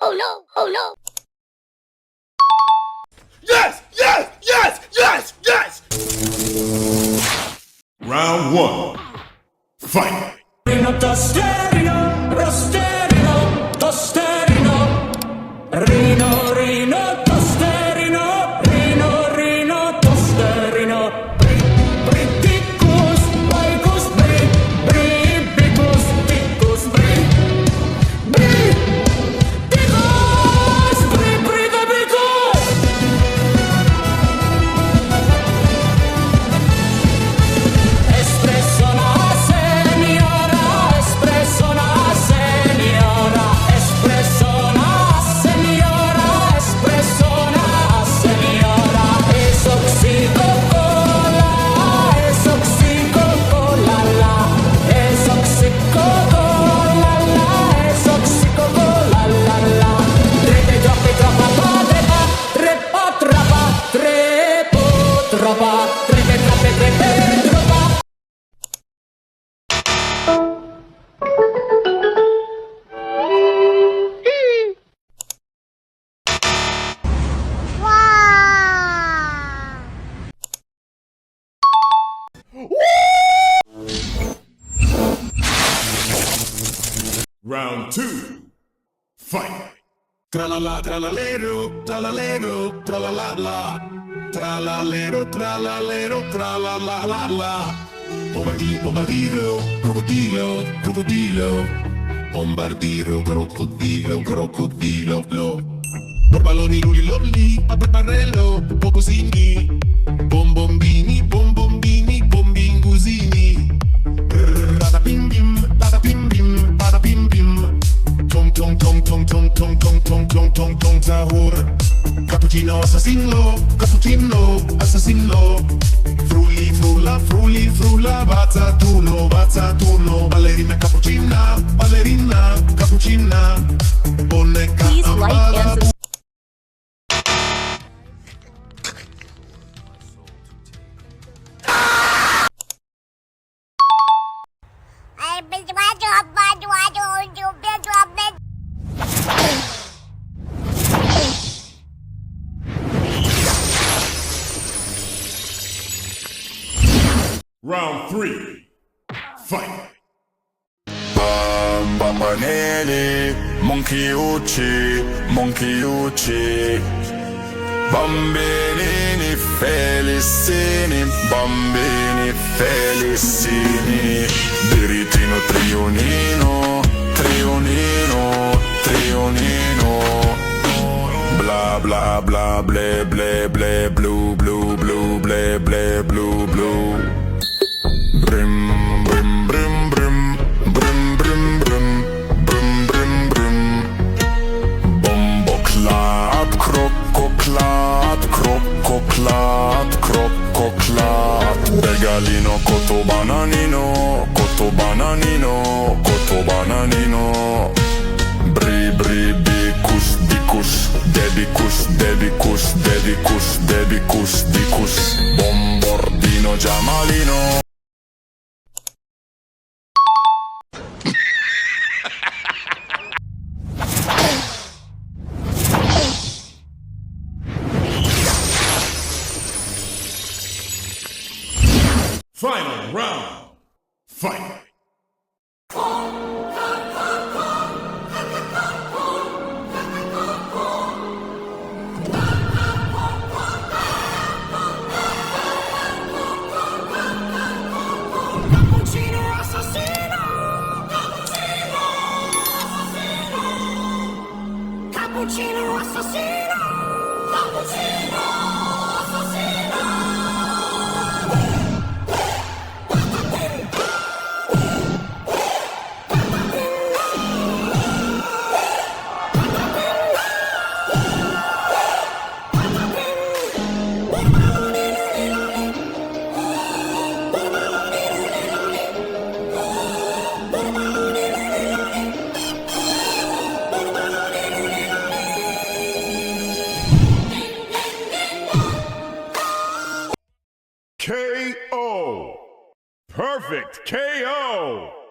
Oh no! Oh no! Yes! Yes! Yes! Yes! Yes! Round one. Fight! Rino tosterino, rosterino, tosterino. Rino, Rino, tosterino, Rino, Rino, tosterino. Briticus, bicus, bribicus, ticus, bricus, bricus. Espresso na seniora, espresso na seniora, espresso na seniora, espresso na seniora. Esoxico cola, esoxico cola la, esoxico cola la, esoxico cola la la. Trepe troppe troppa trepa, trepa trapa, trepo trapa, trepe troppe trepe troppa. Round two. Fight! Tra-la-la, tra-la-lero, tra-la-lero, tra-la-la-la. Tra-la-lero, tra-la-lero, tra-la-la-la-la. Bombardiro, crocodilo, crocodilo. Bombardiro, crocodilo, crocodilo, lo. Balloni, luli, lolli, papaparello, bocosini. Bombombini, bombombini, bombingusini. Bada-bim bim, bada-bim bim, bada-bim bim. Tong tong tong tong tong tong tong tong tong tong tong sahur. Cappuccino assassino, cappuccino assassino. Frulli frulla, frulli frulla, bazza turno, ballerina cappuccina, ballerina cappuccina. Bonneca Please like and subscribe. Round three. Fight! Bambanelli, monkey ucci, monkey ucci. Bambini felicini, bambini felicini. Diritino trionino, trionino, trionino. Bla bla bla ble ble ble blue blue blue ble ble blue blue. Brim brim brim brim brim brim brim brim brim brim. Bomboklat, krokoklat, krokoklat, krokoklat. Begalino, koto bananino, koto bananino, koto bananino. Bri bri bikus bikus, dedikus dedikus dedikus dedikus dikus. Bombordino giamalino. Final round. Fight! Cappuccino assassino, cappuccino assassino, cappuccino assassino, cappuccino assassino. Perfect KO!